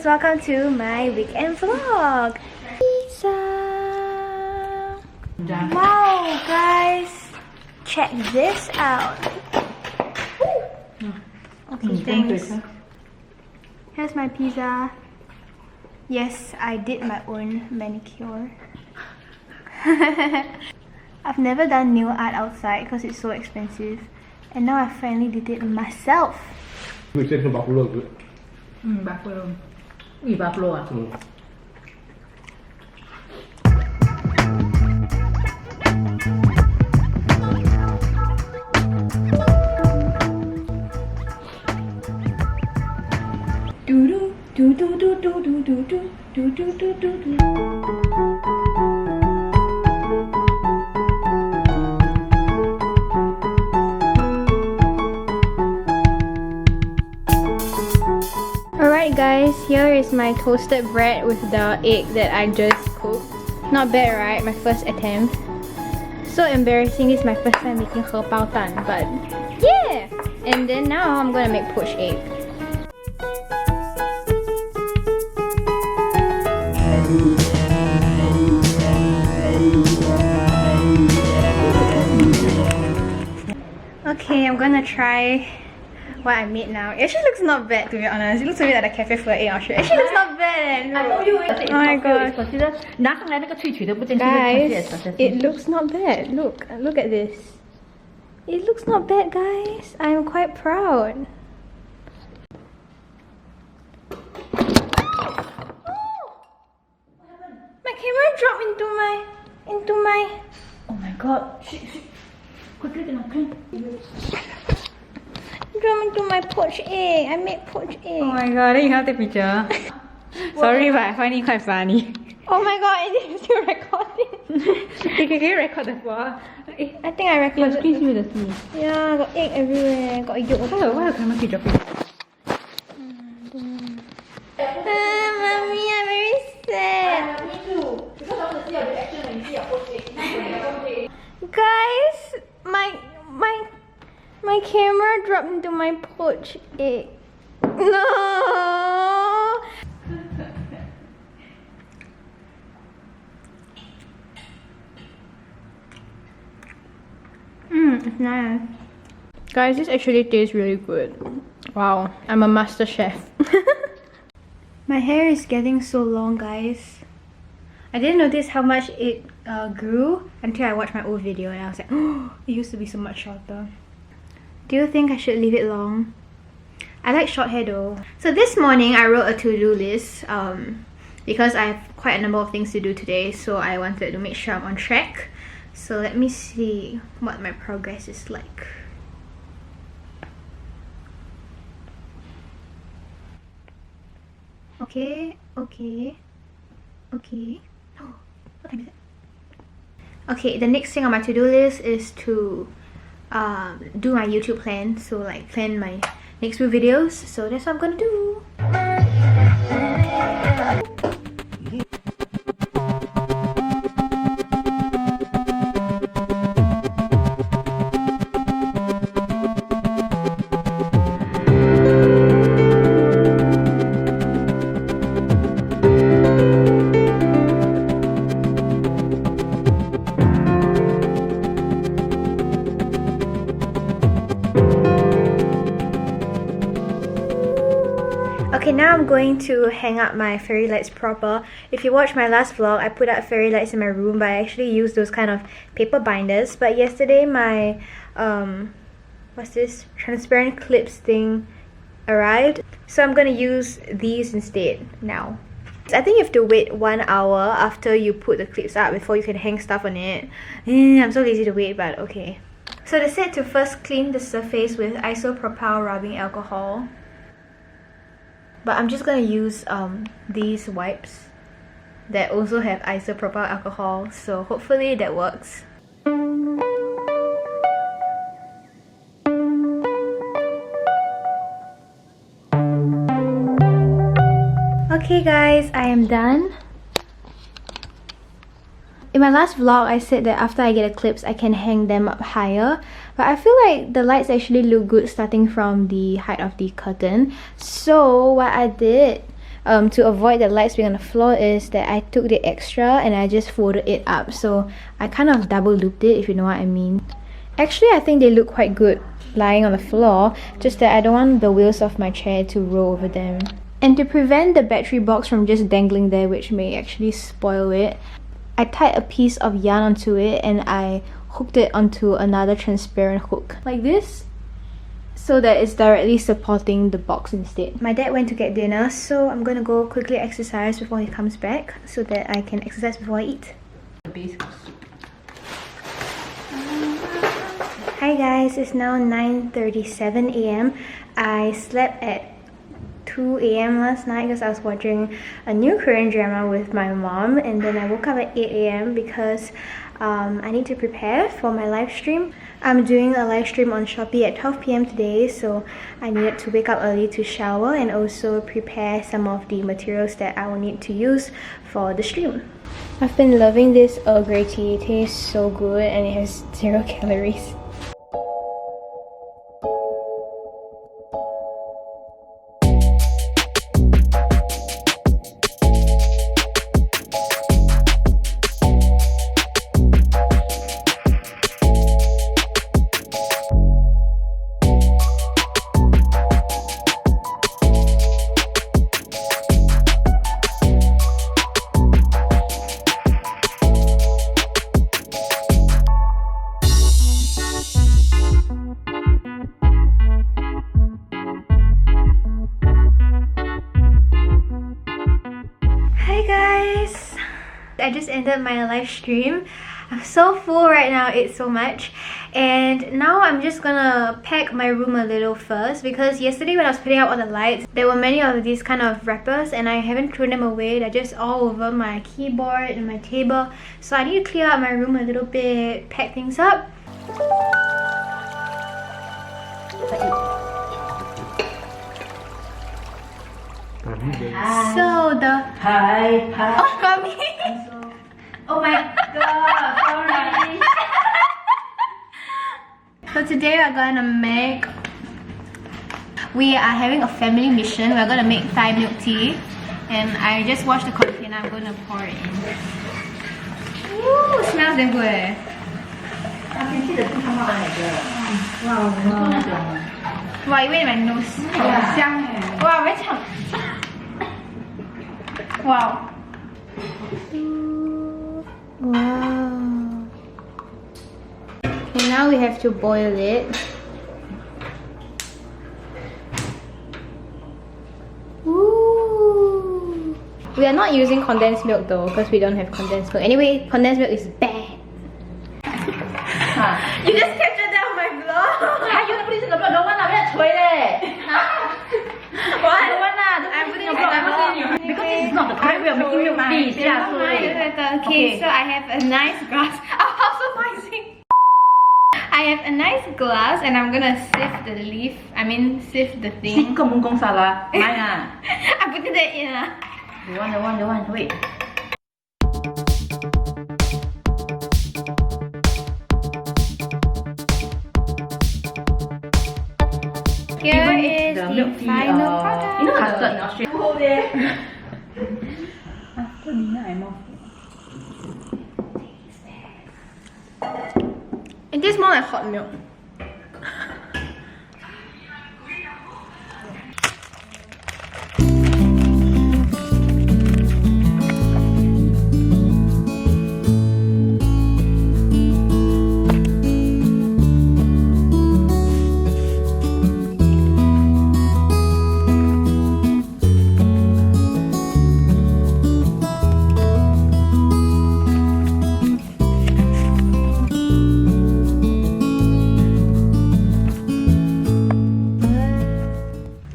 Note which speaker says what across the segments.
Speaker 1: welcome to my weekend vlog. Pizza! Wow, guys! Check this out. Okay, thanks. Here's my pizza. Yes, I did my own manicure. I've never done nail art outside because it's so expensive. And now I finally did it myself.
Speaker 2: Buffalo.
Speaker 3: Buffalo. Buffalo.
Speaker 1: Alright guys, here is my toasted bread with the egg that I just cooked. Not bad, right? My first attempt. So embarrassing, this is my first time making 荷包蛋, but yeah! And then now I'm gonna make poached egg. Okay, I'm gonna try what I made now. It actually looks not bad, to be honest. It looks a bit like a cafe for egg. Actually, it looks not bad.
Speaker 3: I told you.
Speaker 1: Oh my god. Guys, it looks not bad. Look at this. It looks not bad, guys. I'm quite proud. My camera dropped into my.
Speaker 3: Oh my god. Quickly,
Speaker 1: Dropped into my poached egg. I made poached egg.
Speaker 3: Oh my god, then you have to take picture. Sorry, but I find it quite funny.
Speaker 1: Oh my god, it is still recording.
Speaker 3: Can you record the floor?
Speaker 1: I think I recorded.
Speaker 3: Please do the tea.
Speaker 1: Yeah, got egg everywhere. Got yolk.
Speaker 3: Why the camera keep dropping?
Speaker 1: Mommy, I'm very sad.
Speaker 3: Me too. Because I want to see your reaction when you see your post it.
Speaker 1: Guys, my camera dropped into my poached egg. No. It's nice. Guys, this actually tastes really good. Wow, I'm a master chef. My hair is getting so long, guys. I didn't notice how much it grew until I watched my old video and I was like, oh, it used to be so much shorter. Do you think I should leave it long? I like short hair though. So this morning I wrote a to-do list because I have quite a number of things to do today, so I wanted to make sure I'm on track. So let me see what my progress is like. Okay. What time is it? Okay, the next thing on my to-do list is to do my YouTube plan. So like plan my next few videos. So that's what I'm gonna do. Okay, now I'm going to hang up my fairy lights proper. If you watched my last vlog, I put up fairy lights in my room, but I actually used those kind of paper binders. But yesterday my what's this, transparent clips thing arrived, so I'm gonna use these instead now. I think you have to wait 1 hour after you put the clips up before you can hang stuff on it. I'm so lazy to wait, but okay. So they said to first clean the surface with isopropyl rubbing alcohol. But I'm just gonna use these wipes that also have isopropyl alcohol, so hopefully that works. Okay guys, I am done. In my last vlog, I said that after I get the clips, I can hang them up higher. But I feel like the lights actually look good starting from the height of the curtain. So what I did to avoid the lights being on the floor is that I took the extra and I just folded it up. So I kind of double looped it, if you know what I mean. Actually, I think they look quite good lying on the floor, just that I don't want the wheels of my chair to roll over them. And to prevent the battery box from just dangling there, which may actually spoil it, I tied a piece of yarn onto it and I hooked it onto another transparent hook like this, so that it's directly supporting the box instead. My dad went to get dinner, so I'm gonna go quickly exercise before he comes back so that I can exercise before I eat. Hi guys, it's now 9:37 AM. I slept at 2 AM last night because I was watching a new Korean drama with my mom, and then I woke up at 8 AM because I need to prepare for my live stream. I'm doing a live stream on Shopee at 12 PM today, so I needed to wake up early to shower and also prepare some of the materials that I will need to use for the stream. I've been loving this Earl Grey tea. It tastes so good and it has 0 calories. I just ended my live stream. I'm so full right now, it's so much. And now I'm just gonna pack my room a little first, because yesterday when I was putting out all the lights, there were many of these kind of wrappers and I haven't thrown them away. They're just all over my keyboard and my table. So I need to clear out my room a little bit, pack things up. So the...
Speaker 4: Hi.
Speaker 1: Oh, mommy! Oh my god, sorry. So today we're gonna make... We are having a family mission. We're gonna make Thai milk tea. And I just washed the container. I'm gonna pour it in. Ooh, it smells damn good.
Speaker 4: I can see the tea come out like that.
Speaker 1: Wow, it went in my nose. Wow, very chang. Wow. Wow. Okay, now we have to boil it. Ooh. We are not using condensed milk though, because we don't have condensed milk. Anyway, condensed milk is bad. You just captured that on my vlog.
Speaker 4: You put this in the vlog. No one is toilet.
Speaker 1: What?
Speaker 4: No one I'm putting a vlog. Because this is not the correct way of making milk tea.
Speaker 1: Okay, so I have a nice glass. Oh, how so noisy! I have a nice glass and I'm gonna sift the leaf. Sift the thing.
Speaker 4: I'm putting
Speaker 1: that in.
Speaker 4: The one. Wait.
Speaker 1: Here is the final product.
Speaker 4: You know custard in Australia? Hold it.
Speaker 1: It tastes more like hot milk.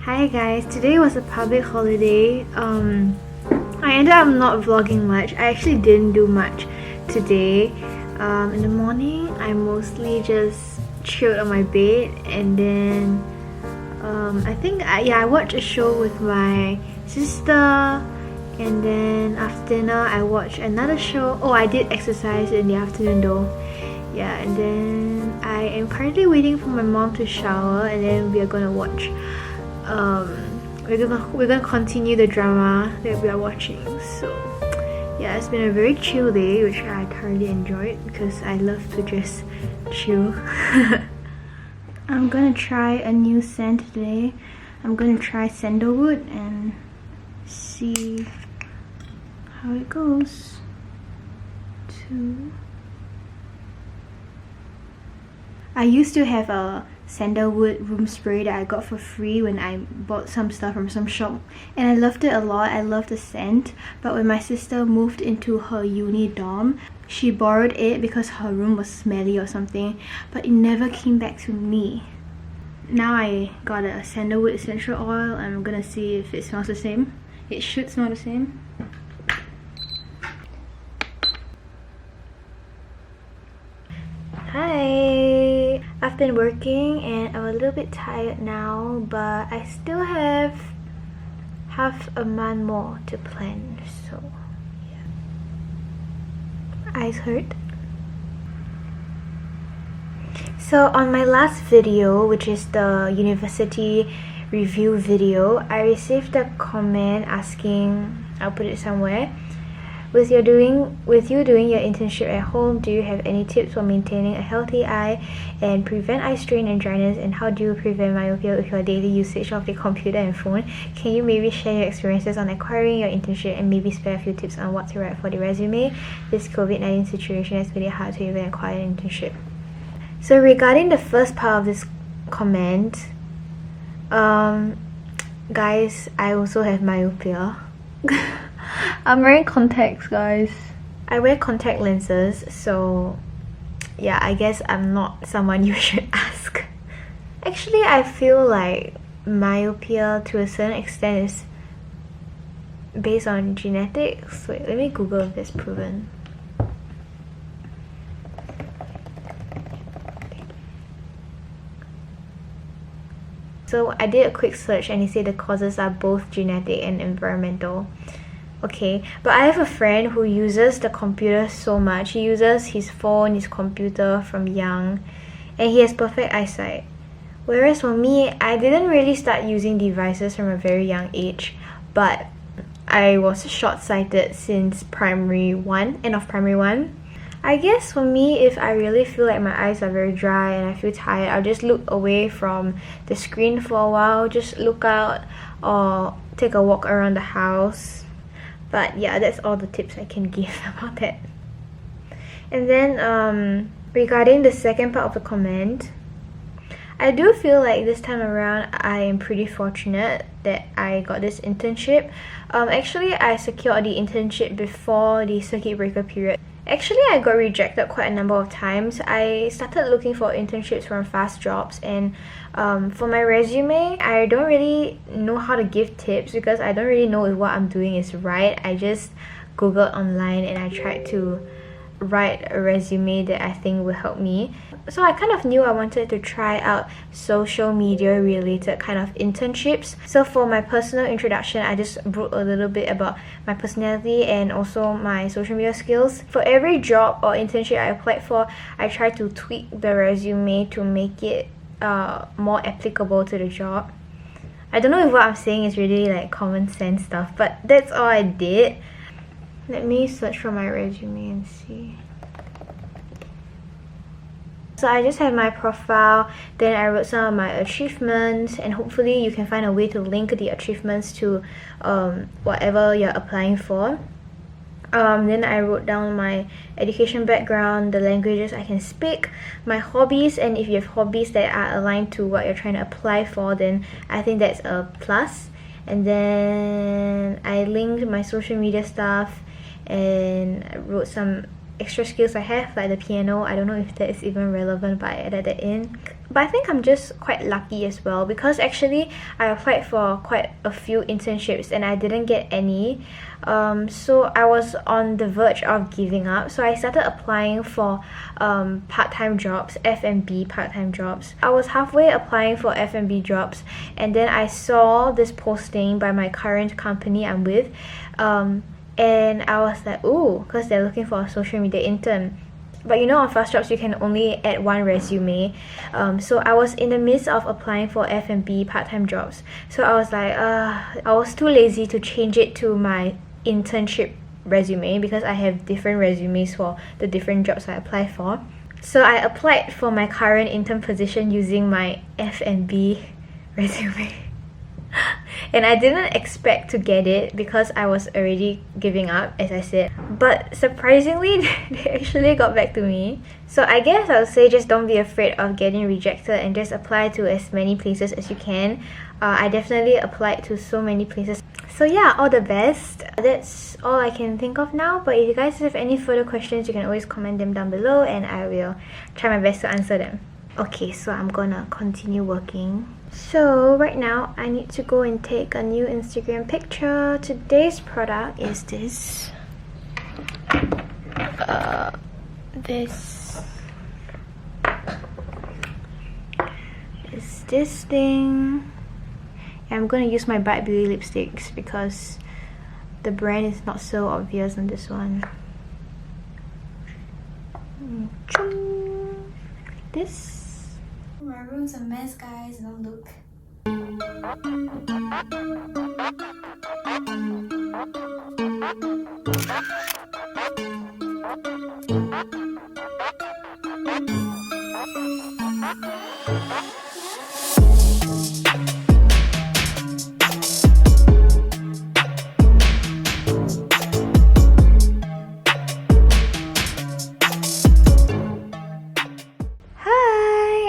Speaker 1: Hi guys, today was a public holiday. I ended up not vlogging much. I actually didn't do much today. In the morning, I mostly just chilled on my bed, and then I watched a show with my sister, and then after dinner I watched another show. Oh, I did exercise in the afternoon though. Yeah, and then I am currently waiting for my mom to shower, and then we are gonna watch we're gonna continue the drama that we are watching. So yeah, it's been a very chill day, which I thoroughly enjoyed because I love to just chill. I'm gonna try a new scent today. I'm gonna try sandalwood and see how it goes. I used to have a sandalwood room spray that I got for free when I bought some stuff from some shop, and I loved it a lot. I loved the scent, but when my sister moved into her uni dorm, she borrowed it because her room was smelly or something, but it never came back to me. Now I got a sandalwood essential oil. I'm gonna see if it smells the same. It should smell the same. Hi! I've been working and I'm a little bit tired now, but I still have half a month more to plan, so yeah. Eyes hurt. So on my last video, which is the university review video, I received a comment asking, I'll put it somewhere, with you doing your internship at home, do you have any tips for maintaining a healthy eye and prevent eye strain and dryness, and how do you prevent myopia with your daily usage of the computer and phone? Can you maybe share your experiences on acquiring your internship and maybe spare a few tips on what to write for the resume? This COVID-19 situation is really hard to even acquire an internship. So regarding the first part of this comment, guys, I also have myopia. I'm wearing contacts, guys. I wear contact lenses, so yeah, I guess I'm not someone you should ask. Actually, I feel like myopia to a certain extent is based on genetics. Wait, let me Google if it's proven. So I did a quick search and it said the causes are both genetic and environmental. Okay, but I have a friend who uses the computer so much. He uses his phone, his computer from young, and he has perfect eyesight. Whereas for me, I didn't really start using devices from a very young age, but I was short-sighted since primary 1, end of primary 1. I guess for me, if I really feel like my eyes are very dry and I feel tired, I'll just look away from the screen for a while, just look out or take a walk around the house. But yeah, that's all the tips I can give about that. And then regarding the second part of the comment, I do feel like this time around I am pretty fortunate that I got this internship. Actually, I secured the internship before the circuit breaker period. Actually, I got rejected quite a number of times. I started looking for internships from fast jobs, and for my resume, I don't really know how to give tips because I don't really know if what I'm doing is right. I just googled online and I tried to write a resume that I think will help me. So I kind of knew I wanted to try out social media related kind of internships. So for my personal introduction, I just wrote a little bit about my personality and also my social media skills. For every job or internship I applied for, I tried to tweak the resume to make it more applicable to the job. I don't know if what I'm saying is really like common sense stuff, but that's all I did. Let me search for my resume and see. So I just have my profile, then I wrote some of my achievements, and hopefully you can find a way to link the achievements to whatever you're applying for. Then I wrote down my education background, the languages I can speak, my hobbies, and if you have hobbies that are aligned to what you're trying to apply for, then I think that's a plus. And then I linked my social media stuff and I wrote some extra skills I have, like the piano. I don't know if that is even relevant, but I added that in. But I think I'm just quite lucky as well, because actually I applied for quite a few internships and I didn't get any. So I was on the verge of giving up, so I started applying for part-time jobs, F&B part-time jobs. I was halfway applying for F&B jobs, and then I saw this posting by my current company I'm with, and I was like, ooh, because they're looking for a social media intern. But you know, on Fast Jobs you can only add one resume. So I was in the midst of applying for F&B part-time jobs. So I was like, I was too lazy to change it to my internship resume because I have different resumes for the different jobs I apply for. So I applied for my current intern position using my F&B resume. And I didn't expect to get it because I was already giving up, as I said. But surprisingly, they actually got back to me. So I guess I would say just don't be afraid of getting rejected and just apply to as many places as you can. I definitely applied to so many places. So yeah, all the best. That's all I can think of now. But if you guys have any further questions, you can always comment them down below and I will try my best to answer them. Okay, so I'm gonna continue working. So right now I need to go and take a new Instagram picture. Today's product is this. This thing. And I'm gonna use my Bite Beauty lipsticks because the brand is not so obvious on this one. This. My room's a mess, guys. Don't look.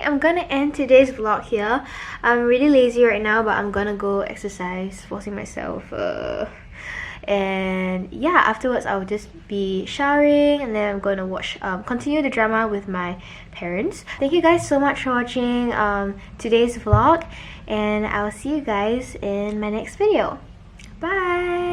Speaker 1: I'm gonna end today's vlog here. I'm really lazy right now, but I'm gonna go exercise, forcing myself. And yeah, afterwards I'll just be showering and then I'm gonna watch continue the drama with my parents. Thank you guys so much for watching today's vlog, and I'll see you guys in my next video. Bye.